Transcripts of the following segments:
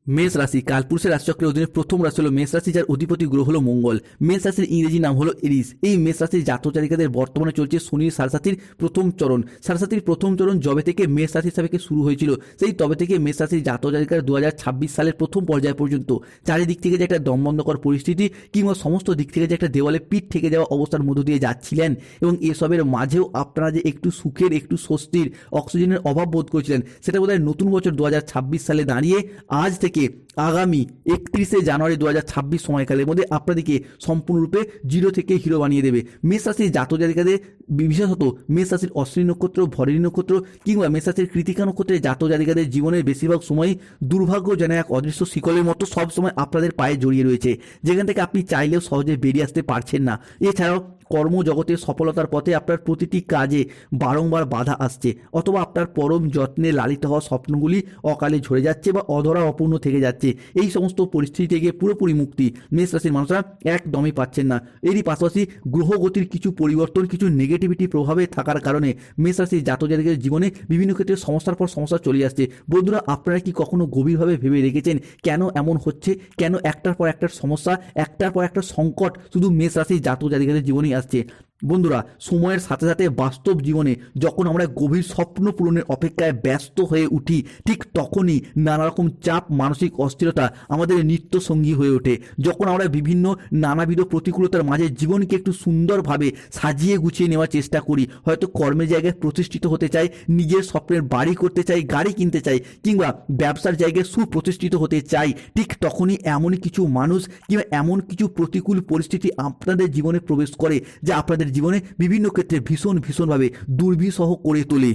মেষ রাশি কালপুরুষের রাশিচক্রের অধীনে প্রথম রাশি হলো মেষ রাশি, যার অধিপতি গ্রহ হলো মঙ্গল। মেষ রাশির ইংরেজি নাম হলো এরিস। এই মেষ রাশির জাতক জাতিকাদের বর্তমানে চলছে শনির সাড়েসাতির প্রথম চরণ। সাড়েসাতির প্রথম চরণ যবে থেকে মেষ রাশি হিসাবে শুরু হয়েছিল, সেই তবে থেকে মেষ রাশির জাতক জাতিকার 2026 সালের প্রথম পর্যায় পর্যন্ত চারিদিক থেকে যে একটা দমবন্ধকর পরিস্থিতি কিংবা সমস্ত দিক থেকে যে একটা দেওয়ালে পিঠ থেকে যাওয়া অবস্থার মধ্য দিয়ে যাচ্ছিলেন, এবং এসবের মাঝেও আপনারা যে একটু সুখের, একটু স্বস্তির, অক্সিজেনের অভাব বোধ করেছিলেন, সেটা বোধহয় নতুন বছর 2026 সালে দাঁড়িয়ে আজ থেকে আগামী 31শে জানুয়ারি 2026 সময়কালের মধ্যে আপনাদেরকে সম্পূর্ণরূপে জিরো থেকে হিরো বানিয়ে দেবে। মেষ রাশির জাতক জাতিকাদের, বিশেষত মেষ রাশির অশ্বিনী নক্ষত্র, ভরণী নক্ষত্র কিংবা মেষ রাশির কৃতিকা নক্ষত্রের জাতক জাতিকাদের জীবনের বেশিরভাগ সময়ই দুর্ভাগ্য যেন এক অদৃশ্য শিকলের মতো সবসময় আপনাদের পায়ে জড়িয়ে রয়েছে, যেখান থেকে আপনি চাইলেও সহজে বেরিয়ে আসতে পারছেন না। এছাড়াও কর্মজগতে সফলতার পথে আপনার প্রতিটি কাজে বারংবার বাধা আসছে, অথবা আপনার পরম যত্নে লালিত হওয়া স্বপ্নগুলি অকালে ঝরে যাচ্ছে বা অধরা অপূর্ণ থেকে যাচ্ছে। এই সমস্ত পরিস্থিতি থেকে পুরোপুরি মুক্তি মেষ রাশির মানুষরা একদমই পাচ্ছেন না। এরই পাশাপাশি গ্রহগতির কিছু পরিবর্তন, কিছু নেগেটিভিটি প্রভাবে থাকার কারণে মেষ রাশির জাতক জাতিকাদের জীবনে বিভিন্ন ক্ষেত্রে সমস্যার পর সমস্যা চলে আসছে। বন্ধুরা, আপনারা কি কখনো গভীরভাবে ভেবে রেখেছেন কেন এমন হচ্ছে? কেন একটার পর একটা সমস্যা, একটার পর একটা সংকট শুধু মেষ রাশির জাতক জাতিকাদের জীবনেই আসছে? বন্ধুরা, সময়ের সাথে সাথে বাস্তব জীবনে যখন আমরা গভীর স্বপ্ন পূরণের অপেক্ষায় ব্যস্ত হয়ে উঠি, ঠিক তখনই নানা রকম চাপ, মানসিক অস্থিরতা আমাদের নিত্য সঙ্গী হয়ে ওঠে। যখন আমরা বিভিন্ন নানাবিধ প্রতিকূলতার মাঝে জীবনকে একটু সুন্দরভাবে সাজিয়ে গুছিয়ে নেওয়ার চেষ্টা করি, হয়তো কর্মের জায়গায় প্রতিষ্ঠিত হতে চাই, নিজের স্বপ্নের বাড়ি করতে চাই, গাড়ি কিনতে চাই, কিংবা ব্যবসার জায়গায় সুপ্রতিষ্ঠিত হতে চাই, ঠিক তখনই এমনই কিছু মানুষ কিংবা এমন কিছু প্রতিকূল পরিস্থিতি আপনাদের জীবনে প্রবেশ করে, যা আপনাদের জীবনে বিভিন্ন ক্ষেত্রে ভীষণভাবে দুর্বিষহ করে তোলে।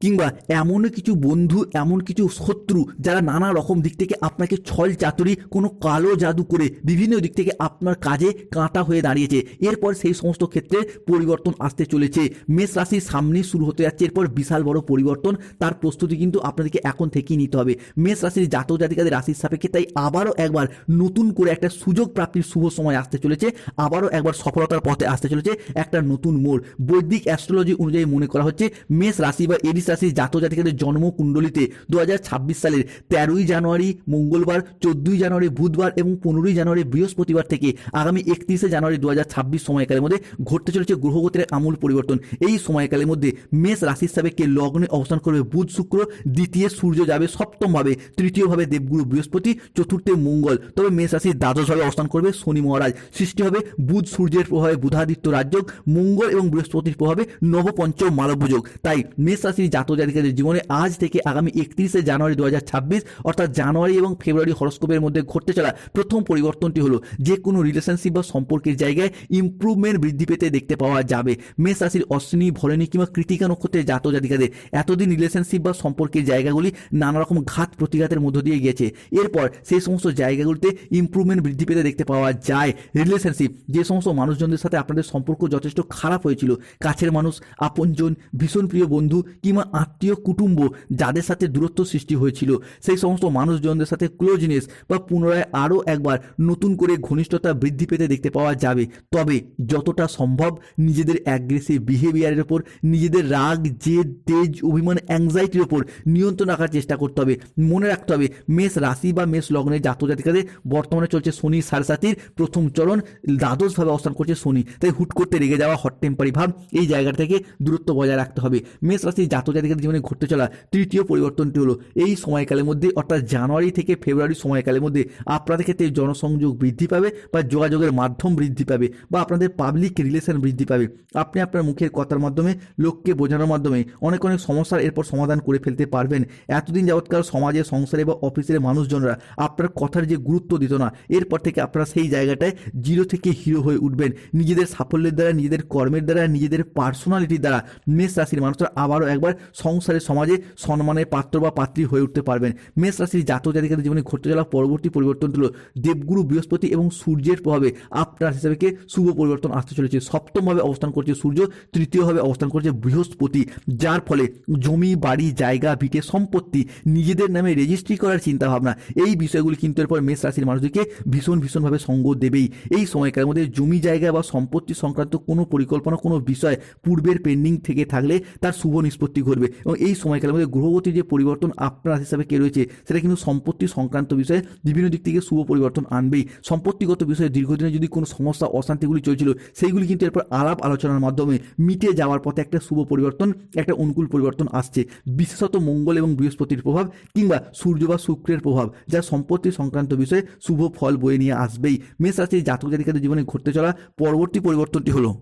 কিংবা এমন কিছু বন্ধু, এমন কিছু শত্রু যারা নানা রকম দিক থেকে আপনাকে ছল চাতুরি, কোনো কালো জাদু করে বিভিন্ন দিক থেকে আপনার কাজে কাঁটা হয়ে দাঁড়িয়েছে। এরপর সেই সমস্ত ক্ষেত্রে পরিবর্তন আসতে চলেছে। মেষ রাশির সামনে শুরু হতে যাচ্ছে এরপর বিশাল বড় পরিবর্তন, তার প্রস্তুতি কিন্তু আপনাদেরকে এখন থেকেই নিতে হবে। মেষ রাশির জাতক জাতিকাদের রাশির সাপেক্ষে তাই আবারও একবার নতুন করে একটা সুযোগ প্রাপ্তির শুভ সময় আসতে চলেছে, আবারও একবার সফলতার পথে আসতে চলেছে একটা নতুন মোড়। বৈদিক অ্যাস্ট্রোলজি অনুযায়ী মনে করা হচ্ছে মেষ রাশি বা এরিস রাশির জাতক জাতিকাদের জন্ম কুণ্ডলিতে 2026 সালের 13ই জানুয়ারি মঙ্গলবার, 14ই জানুয়ারি বুধবার এবং 15ই জানুয়ারি বৃহস্পতিবার থেকে আগামী 31শে জানুয়ারি 2026 সময়কালের মধ্যে ঘটতে চলেছে গ্রহগতির আমূল পরিবর্তন। এই সময়কালের মধ্যে মেষ রাশির সাপেক্ষে লগ্নে অবস্থান করবে বুধ শুক্র, দ্বিতীয় সূর্য যাবে সপ্তমভাবে, তৃতীয়ভাবে দেবগুরু বৃহস্পতি, চতুর্থে মঙ্গল। তবে মেষ রাশির দ্বাদশভাবে অবস্থান করবে শনি মহারাজ। সৃষ্টি হবে বুধ সূর্যের প্রভাবে বুধাদিত্য রাজযোগ, মঙ্গল এবং বৃহস্পতির প্রভাবে নবপঞ্চম মালব্য যোগ। তাই মেষ রাশির জাতক জাতিকাদের জীবনে আজ থেকে আগামী 31শে জানুয়ারি 2026 অর্থাৎ জানুয়ারি এবং ফেব্রুয়ারি হরস্কোপের মধ্যে ঘটতে চলা প্রথম পরিবর্তনটি হলো যে কোনো রিলেশনশিপ বা সম্পর্কের জায়গায় ইমপ্রুভমেন্ট বৃদ্ধি পেতে দেখতে পাওয়া যাবে। মেষ রাশির অশ্বিনী, ভরণী কিংবা কৃতিকা নক্ষত্রের জাতক জাতিকাদের এতদিন রিলেশনশিপ বা সম্পর্কের জায়গাগুলি নানা রকম ঘাত প্রতিঘাতের মধ্য দিয়ে গেছে, এরপর সেই সমস্ত জায়গাগুলিতে ইমপ্রুভমেন্ট বৃদ্ধি পেতে দেখতে পাওয়া যায়। রিলেশনশিপ, যে সমস্ত মানুষজনদের সাথে আপনাদের সম্পর্ক যথেষ্ট খারাপ হয়েছিল, কাছের মানুষ, আপনজন, ভীষণ প্রিয় বন্ধু কিংবা আত্মীয় কুটুম্ব যাদের সাথে দূরত্ব সৃষ্টি হয়েছিল, সেই সমস্ত মানুষজনদের সাথে ক্লোজনেস বা পুনরায় আরও একবার নতুন করে ঘনিষ্ঠতা বৃদ্ধি পেতে দেখতে পাওয়া যাবে। তবে যতটা সম্ভব নিজেদের অ্যাগ্রেসিভ বিহেভিয়ারের ওপর, নিজেদের রাগ, জেদ, তেজ, অভিমান, অ্যাংজাইটির ওপর নিয়ন্ত্রণ রাখার চেষ্টা করতে হবে। মনে রাখতে হবে মেষ রাশি বা মেষ লগ্নের জাতক জাতিকাদের বর্তমানে চলছে শনি সাড়েসাতির প্রথম চরণ, দ্বাদশভাবে অবস্থান করছে শনি। তাই হুট করতে রেগে যাওয়া, হট টেম্পারি ভাব, এই জায়গা থেকে দূরত্ব বজায় রাখতে হবে। মেষ রাশির জাতক জাতিকাদের জীবনে ঘটতে চলা তৃতীয় পরিবর্তনটি হলো এই সময়কালের মধ্যে অর্থাৎ জানুয়ারি থেকে ফেব্রুয়ারি সময়কালের মধ্যে আপনাদের ক্ষেত্রে জনসংযোগ বৃদ্ধি পাবে বা যোগাযোগের মাধ্যম বৃদ্ধি পাবে বা আপনাদের পাবলিক রিলেশন বৃদ্ধি পাবে। আপনি আপনার মুখের কথার মাধ্যমে, লোককে বোঝানোর মাধ্যমে অনেক সমস্যার এরপর সমাধান করে ফেলতে পারবেন। এতদিন যাবৎকাল সমাজে, সংসারে বা অফিসের মানুষজনরা আপনার কথার যে গুরুত্ব দিত না, এরপর থেকে আপনারা সেই জায়গাটায় জিরো থেকে হিরো হয়ে উঠবেন। নিজেদের সাফল্যের দ্বারা, নিজেদের কর্মের দ্বারা, নিজেদের পার্সোনালিটির দ্বারা মেষ রাশির মানুষরা আবারও একবার সংসারের, সমাজে সম্মানের পাত্র বা পাত্রী হয়ে উঠতে পারবেন। মেষ রাশির জাতক জাতিকাদের জীবনে ঘটতে চলা পরবর্তী পরিবর্তনটি হলো দেবগুরু বৃহস্পতি এবং সূর্যের প্রভাবে আপনার হিসাবে শুভ পরিবর্তন আসতে চলেছে। সপ্তমভাবে অবস্থান করছে সূর্য, তৃতীয়ভাবে অবস্থান করছে বৃহস্পতি, যার ফলে জমি, বাড়ি, জায়গা, ভিটে, সম্পত্তি নিজেদের নামে রেজিস্ট্রি করার চিন্তাভাবনা, এই বিষয়গুলি কিন্তু এরপর মেষ রাশির মানুষদেরকে ভীষণভাবে সঙ্গ দেবেই। এই সময়কালের মধ্যে জমি, জায়গা বা সম্পত্তি সংক্রান্ত কোনো পরিকল্পনা, কোনো বিষয় পূর্বের পেন্ডিং থেকে থাকলে তার শুভ নিষ্পত্তি ঘটবে এবং এই সময়কালের মধ্যে গ্রহগতির যে পরিবর্তন আপনার রাশি হিসাবে কে রয়েছে সেটা কিন্তু সম্পত্তি সংক্রান্ত বিষয়ে বিভিন্ন দিক থেকে শুভ পরিবর্তন আনবেই। সম্পত্তিগত বিষয়ে দীর্ঘদিনে যদি কোনো সমস্যা অশান্তিগুলি চলছিল সেইগুলি কিন্তু এরপর আলাপ আলোচনার মাধ্যমে মিটে যাওয়ার পথে একটা শুভ পরিবর্তন, একটা অনুকূল পরিবর্তন আসছে। বিশেষত মঙ্গল এবং বৃহস্পতির প্রভাব কিংবা সূর্য বা শুক্রের প্রভাব যা সম্পত্তি সংক্রান্ত বিষয়ে শুভ ফল বয়ে নিয়ে আসবেই। মেষ রাশির জাতক জাতিকাদের জীবনে ঘটতে চলা পরবর্তী পরিবর্তনটি হলো,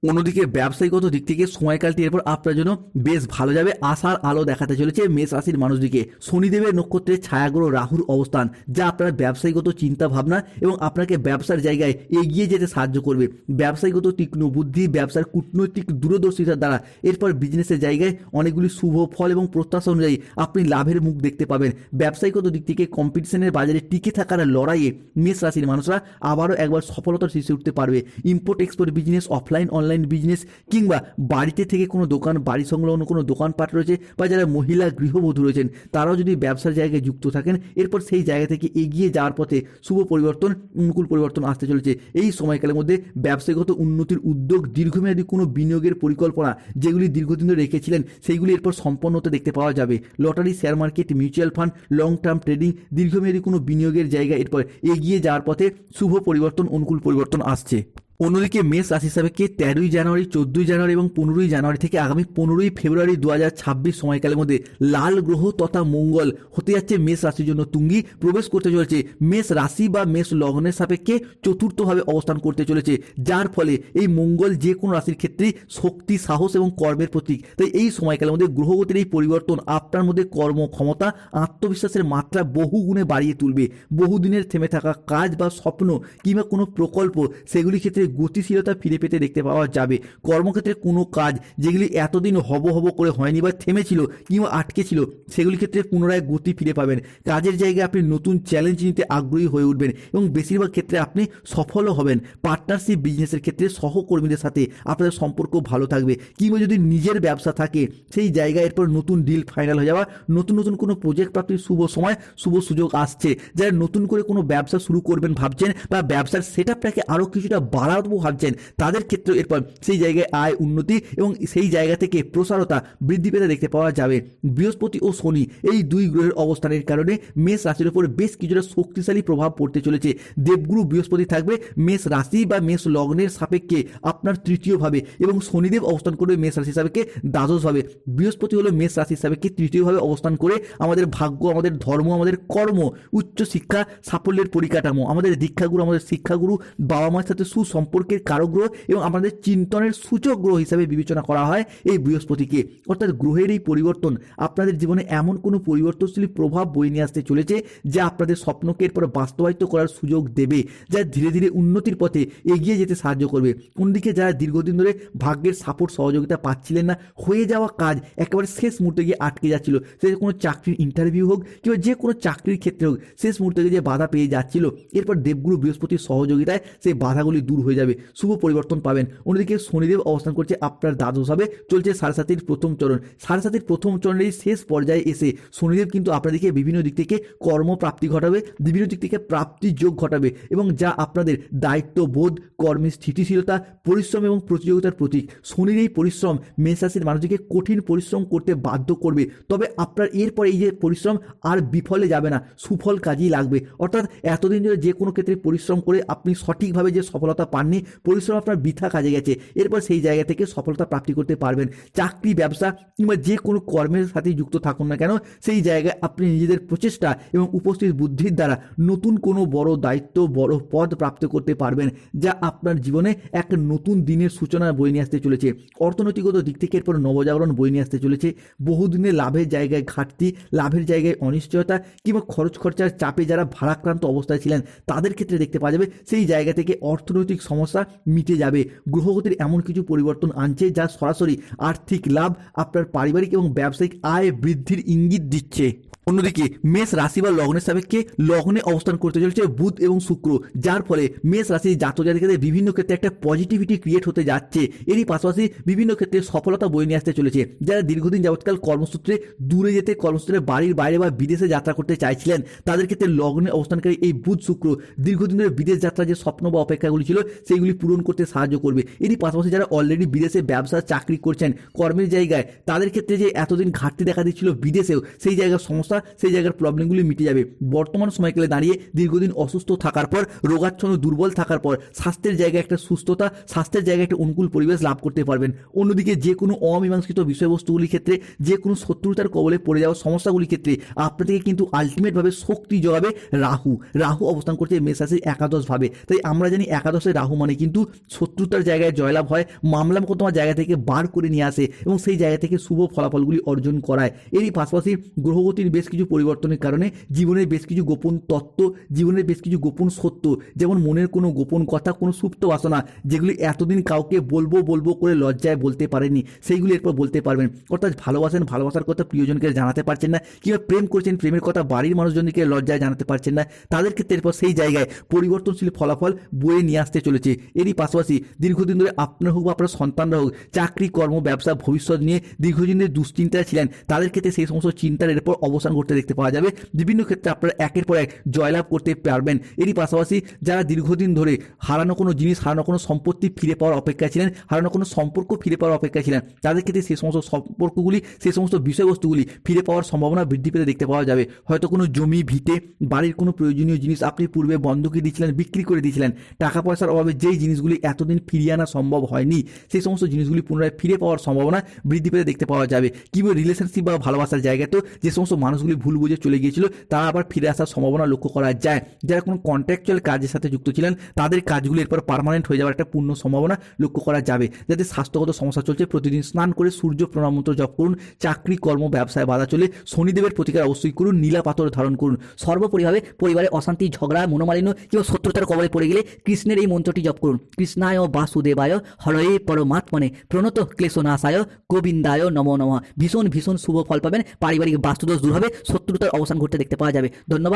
অন্যদিকে ব্যবসায়িকগত দিক থেকে সময়কালটি এরপর আপনার জন্য বেশ ভালো যাবে। আশার আলো দেখাতে চলেছে মেষ রাশির মানুষদিকে। শনিদেবের নক্ষত্রের ছায়াগ্রহ রাহুর অবস্থান যা আপনার ব্যবসায়িকগত চিন্তা ভাবনা এবং আপনাকে ব্যবসার জায়গায় এগিয়ে যেতে সাহায্য করবে। ব্যবসায়িকগত তীক্ষ্ণ বুদ্ধি, ব্যবসার কূটনৈতিক দূরদর্শিতার দ্বারা এরপর বিজনেসের জায়গায় অনেকগুলি শুভ ফল এবং প্রত্যাশা অনুযায়ী আপনি লাভের মুখ দেখতে পাবেন। ব্যবসায়িকগত দিক থেকে কম্পিটিশনের বাজারে টিকে থাকার লড়াইয়ে মেষ রাশির মানুষরা আবারও একবার সফলতার শীর্ষে উঠতে পারবে। Import export business, offline online business কিংবা বাড়িতে থেকে কোনো দোকান, বাড়ি সংলগ্ন কোনো দোকানপাট রয়েছে বা যারা মহিলা গৃহবধূ রয়েছেন তারাও যদি ব্যবসার জায়গায় যুক্ত থাকেন এরপর সেই জায়গা থেকে এগিয়ে যাওয়ার পথে শুভ পরিবর্তন, অনুকূল পরিবর্তন আসতে চলেছে। এই সময়কালের মধ্যে ব্যবসায়িকগত উন্নতির উদ্যোগ, দীর্ঘমেয়াদী কোনো বিনিয়োগের পরিকল্পনা যেগুলি দীর্ঘদিন ধরে রেখেছিলেন সেইগুলি এরপর সম্পন্ন হতে দেখতে পাওয়া যাবে। Lottery, share market, mutual fund, long term trading, দীর্ঘমেয়াদী কোনো বিনিয়োগের জায়গা এরপর এগিয়ে যাওয়ার পথে শুভ পরিবর্তন, অনুকূল পরিবর্তন আসছে। অন্যদিকে মেষ রাশি হিসাবে 13ই জানুয়ারি, 14ই জানুয়ারি এবং 15ই জানুয়ারি থেকে আগামী 15ই ফেব্রুয়ারি 2026 সময়কালের মধ্যে লাল গ্রহ তথা মঙ্গল হতে যাচ্ছে মেষ রাশির জন্য তুঙ্গি, প্রবেশ করতে চলেছে মেষ রাশি বা মেষ লগ্নের সাপেক্ষে চতুর্থভাবে অবস্থান করতে চলেছে, যার ফলে এই মঙ্গল যে কোনো রাশির ক্ষেত্রেই শক্তি, সাহস এবং কর্মের প্রতীক। তাই এই সময়কালের মধ্যে গ্রহগতির এই পরিবর্তন আপনার মধ্যে কর্মক্ষমতা, আত্মবিশ্বাসের মাত্রা বহু গুণে বাড়িয়ে তুলবে। বহুদিনের থেমে থাকা কাজ বা স্বপ্ন কিংবা কোনো প্রকল্প সেগুলি ক্ষেত্রে গতিশীলতা ফিরে পেতে দেখতে পাওয়া যাবে। কর্মক্ষেত্রে কোনো কাজ যেগুলি এতদিন হব করে হয়নি বা থেমেছিল কিংবা আটকে ছিল সেগুলির ক্ষেত্রে পুনরায় গতি ফিরে পাবেন। কাজের জায়গায় আপনি নতুন চ্যালেঞ্জ নিতে আগ্রহী হয়ে উঠবেন এবং বেশিরভাগ ক্ষেত্রে আপনি সফলও হবেন। পার্টনারশিপ বিজনেসের ক্ষেত্রে সহকর্মীদের সাথে আপনাদের সম্পর্ক ভালো থাকবে কিংবা যদি নিজের ব্যবসা থাকে সেই জায়গায় এরপর নতুন ডিল ফাইনাল হয়ে যাওয়া, নতুন নতুন কোনো প্রজেক্ট প্রাপ্তির শুভ সময়, শুভ সুযোগ আসছে। যারা নতুন করে কোনো ব্যবসা শুরু করবেন ভাবছেন বা ব্যবসার সেট আপটাকে আরও কিছুটা বাড়াবো ভাবছেন তাদের ক্ষেত্রে এরপর সেই জায়গায় আয় উন্নতি এবং সেই জায়গা থেকে প্রসারতা বৃদ্ধি পেতে দেখতে পাওয়া যাবে। বৃহস্পতি ও শনি এই দুই গ্রহের অবস্থানের কারণে মেষ রাশির উপর বেশ কিছুটা শক্তিশালী প্রভাব পড়তে চলেছে। দেবগুরু বৃহস্পতি থাকবে মেষ রাশি বা মেষ লগ্নের সাপেক্ষে আপনার তৃতীয়ভাবে এবং শনিদেব অবস্থান করবে মেষ রাশি সাপেক্ষে দ্বাদশভাবে। বৃহস্পতি হলো মেষ রাশি সাপেক্ষে তৃতীয়ভাবে অবস্থান করে আমাদের ভাগ্য, আমাদের ধর্ম, আমাদের কর্ম, উচ্চ শিক্ষা, সাফল্যের পরিকাঠামো, আমাদের দীক্ষাগুরু, আমাদের শিক্ষাগুরু, বাবা মায়ের সাথে সুসম্পর্কের কারক গ্রহ এবং আমাদের চিন্তনের সূচক গ্রহ হিসাবে বিবেচনা করা হয় এই বৃহস্পতিকে। অর্থাৎ গ্রহের এই পরিবর্তন আপনাদের জীবনে এমন কোনো পরিবর্তনশীল প্রভাব বয়ে নিয়ে আসতে চলেছে যা আপনাদের স্বপ্নকে এরপর বাস্তবায়িত করার সুযোগ দেবে, যা ধীরে ধীরে উন্নতির পথে এগিয়ে যেতে সাহায্য করবে। অন্যদিকে যারা দীর্ঘদিন ধরে ভাগ্যের সাপোর্ট সহযোগিতা পাচ্ছিলেন না, হয়ে যাওয়া কাজ একেবারে শেষ মুহূর্তে গিয়ে আটকে যাচ্ছিল, সে কোনো চাকরির ইন্টারভিউ হোক কিংবা যে কোনো চাকরির ক্ষেত্রে হোক, শেষ মুহূর্তে যে বাধা পেয়ে যাচ্ছিল এরপর দেবগুরু বৃহস্পতির সহযোগিতায় সেই বাধাগুলি দূর হয়ে যাবে, শুভ পরিবর্তন পাবেন। অন্যদিকে শনিদেব অবস্থান করছে আপনার দ্বাদশভাবে, চলছে সাড়ে প্রথম চরণ। সাড়ে প্রথম চরণের শেষ পর্যায়ে এসে শনিদেব কিন্তু আপনাদেরকে বিভিন্ন দিক থেকে কর্মপ্রাপ্তি ঘটাবে, বিভিন্ন দিক থেকে প্রাপ্তি যোগ ঘটাবে এবং যা আপনাদের দায়িত্ববোধ, কর্মের স্থিতিশীলতা, পরিশ্রম এবং প্রতিযোগিতার প্রতীক। শনির এই পরিশ্রম মেষ রাশির মানুষকে কঠিন পরিশ্রম করতে বাধ্য করবে, তবে আপনার এরপর এই যে পরিশ্রম আর বিফলে যাবে না, সুফল কাজেই লাগবে। অর্থাৎ এতদিন ধরে যে কোনো ক্ষেত্রে পরিশ্রম করে আপনি সঠিকভাবে যে সফলতা পাননি, পরিশ্রম আপনার বৃথা কাজে গেছে, এরপর সেই জায়গা থেকে সফলতা প্রাপ্তি করতে পারবেন। চাকরি, ব্যবসা কিংবা যে কোনো কর্মের সাথে যুক্ত থাকুন না কেন, সেই জায়গায় আপনি নিজেদের প্রচেষ্টা এবং উপস্থিত বুদ্ধির দ্বারা নতুন কোনো বড় দায়িত্ব, বড় পদ প্রাপ্ত করতে পারবেন, যা আপনার জীবনে এক নতুন দিনের সূচনা বয়ে নিয়ে আসতে চলেছে। অর্থনৈতিকগত দিক থেকে এরপর নবজাগরণ বয়ে নিয়ে আসতে চলেছে। বহুদিনের লাভের জায়গায় ঘাটতি, লাভের জায়গায় অনিশ্চয়তা কিংবা খরচ খরচার চাপে যারা ভারাক্রান্ত অবস্থায় ছিলেন তাদের ক্ষেত্রে দেখতে পাওয়া যাবে সেই জায়গা থেকে অর্থনৈতিক সমস্যা মিটে যাবে। গ্রহগতির এমন কিছু পরিবর্তন আনছে যা সরাসরি আর্থিক লাভ, আপনার পারিবারিক এবং ব্যবসায়িক আয় বৃদ্ধির ইঙ্গিত দিচ্ছে। অন্যদিকে মেষ রাশি বা লগ্নের সাপেক্ষে লগ্নে অবস্থান করতে চলেছে বুধ এবং শুক্র, যার ফলে মেষ রাশির জাতক জাতিকাদের বিভিন্ন ক্ষেত্রে একটা পজিটিভিটি ক্রিয়েট হতে যাচ্ছে। এরই পাশাপাশি বিভিন্ন ক্ষেত্রে সফলতা বয়ে নিয়ে আসতে চলেছে। যারা দীর্ঘদিন যাবৎকাল কর্মসূত্রে দূরে যেতে, কর্মসূত্রে বাড়ির বাইরে বা বিদেশে যাত্রা করতে চাইছিলেন, তাদের ক্ষেত্রে লগ্নে অবস্থানকারী এই বুধ শুক্র দীর্ঘদিন ধরে বিদেশ যাত্রা যে স্বপ্ন বা অপেক্ষাগুলি ছিল সেইগুলি পূরণ করতে সাহায্য করবে। এরই পাশাপাশি যারা অলরেডি বিদেশে ব্যবসা চাকরি করছেন কর্মের জায়গায়, তাদের ক্ষেত্রে যে এতদিন ঘাটতি দেখা দিচ্ছিল বিদেশেও, সেই জায়গার সমস্যা, সেই জায়গার প্রবলেমগুলি মিটে যাবে। বর্তমান সময়কালে দাঁড়িয়ে দীর্ঘদিন অসুস্থ থাকার পর, রোগাচ্ছন্ন দুর্বল থাকার পর স্বাস্থ্যের জায়গায় একটা সুস্থতা, স্বাস্থ্যের জায়গায় একটা অনুকূল পরিবেশ লাভ করতে পারবেন। অন্যদিকে যে কোনো অমীমাংসিত বিষয়বস্তুগুলির ক্ষেত্রে, যে কোনো শত্রুতার কবলে পড়ে যাওয়া সমস্যাগুলির ক্ষেত্রে আপনাদেরকে কিন্তু আলটিমেটভাবে শক্তি যোগাবে রাহু। রাহু অবস্থান করছে মেষ রাশির একাদশভাবে। তাই আমরা জানি একাদশে রাহু মানে কিন্তু শত্রুতার জায়গায় জয়লাভ হয়, মামলা মোকদ্দমার জায়গা থেকে বার করে নিয়ে আসে এবং সেই জায়গা থেকে শুভ ফলাফলগুলি অর্জন করায়। এরই পাশাপাশি গ্রহগতির বেশ কিছু পরিবর্তনের কারণে জীবনের বেশ কিছু গোপন তত্ত্ব, জীবনের বেশ কিছু গোপন সত্য, যেমন মনের কোনো গোপন কথা, কোনো সুপ্ত বাসনা, যেগুলি এতদিন কাউকে বলবো বলবো করে লজ্জায় বলতে পারেননি, সেইগুলি এরপর বলতে পারবেন। অর্থাৎ ভালোবাসেন, ভালোবাসার কথা প্রিয়জনকে জানাতে পারছেন না, কিংবা প্রেম করছেন, প্রেমের কথা বাড়ির মানুষজনকে লজ্জায় জানাতে পারছেন না, তাদের ক্ষেত্রে এরপর সেই জায়গায় পরিবর্তনশীল ফলাফল বয়ে নিয়ে আসতে চলেছে। এরই পাশাপাশি দীর্ঘদিন ধরে আপনার হোক বা আপনার সন্তানরা হোক চাকরি, কর্ম, ব্যবসা, ভবিষ্যৎ নিয়ে দীর্ঘদিনের দুশ্চিন্তায় ছিলেন, তাদের ক্ষেত্রে সেই সমস্ত চিন্তার এরপর অবসান করতে দেখতে পাওয়া যাবে। বিভিন্ন ক্ষেত্রে আপনারা একের পর এক জয়লাভ করতে পারবেন। এরই পাশাপাশি যারা দীর্ঘদিন ধরে হারানো কোনো জিনিস, হারানো কোনো সম্পত্তি ফিরে পাওয়ার অপেক্ষায় ছিলেন, হারানো কোনো সম্পর্ক ফিরে পাওয়ার অপেক্ষায় ছিলেন, তাদের ক্ষেত্রে সেই সমস্ত সম্পর্কগুলি, সেই সমস্ত বিষয়বস্তুগুলি ফিরে পাওয়ার সম্ভাবনা বৃদ্ধি পেতে দেখতে পাওয়া যাবে। হয়তো কোনো জমি, ভিটে, বাড়ির কোনো প্রয়োজনীয় জিনিস আপনি পূর্বে বন্ধকি দিয়েছিলেন, বিক্রি করে দিয়েছিলেন, টাকা পয়সার অভাবে যেই জিনিসগুলি এতদিন ফিরিয়ে আনা সম্ভব হয়নি, সেই সমস্ত জিনিসগুলি পুনরায় ফিরে পাওয়ার সম্ভাবনা বৃদ্ধি পেতে দেখতে পাওয়া যাবে। কিংবা রিলেশনশিপ বা ভালোবাসার জায়গাতেও যে সমস্ত মানুষগুলি ভুল বুঝে চলে গিয়েছিল, তারা আবার ফিরে আসার সম্ভাবনা লক্ষ্য করা যায়। যারা কোনো কন্ট্রাকচুয়াল কাজের সাথে যুক্ত ছিলেন, তাদের কাজগুলি এরপর পার্মানেন্ট হয়ে যাওয়ার একটা পূর্ণ সম্ভাবনা লক্ষ্য করা যাবে। যাদের স্বাস্থ্যগত সমস্যা চলছে, প্রতিদিন স্নান করে সূর্য প্রণাম মন্ত্র জপ করুন। চাকরি, কর্ম, ব্যবসায় বাধা চলে শনিদেবের প্রতিকার অবশ্যই করুন, নীলা পাথর ধারণ করুন। সর্বোপরিভাবে পরিবারে অশান্তি, ঝগড়া, মনোমালিন্য কিংবা শত্রুতার কবলে পড়ে গেলে কৃষ্ণের এই মন্ত্রটি জপ করুন। কৃষ্ণায় বাসুদেবায় হরয়ে পরমাত্মনে প্রণত ক্লেশনাশায় গোবিন্দায় নমো নমঃ। ভীষণ ভীষণ শুভ ফল পাবেন, পারিবারিক বাস্তুদোষ দূর হবে, শত্রুতার অবসান ঘটতে দেখতে পাওয়া যাবে। ধন্যবাদ।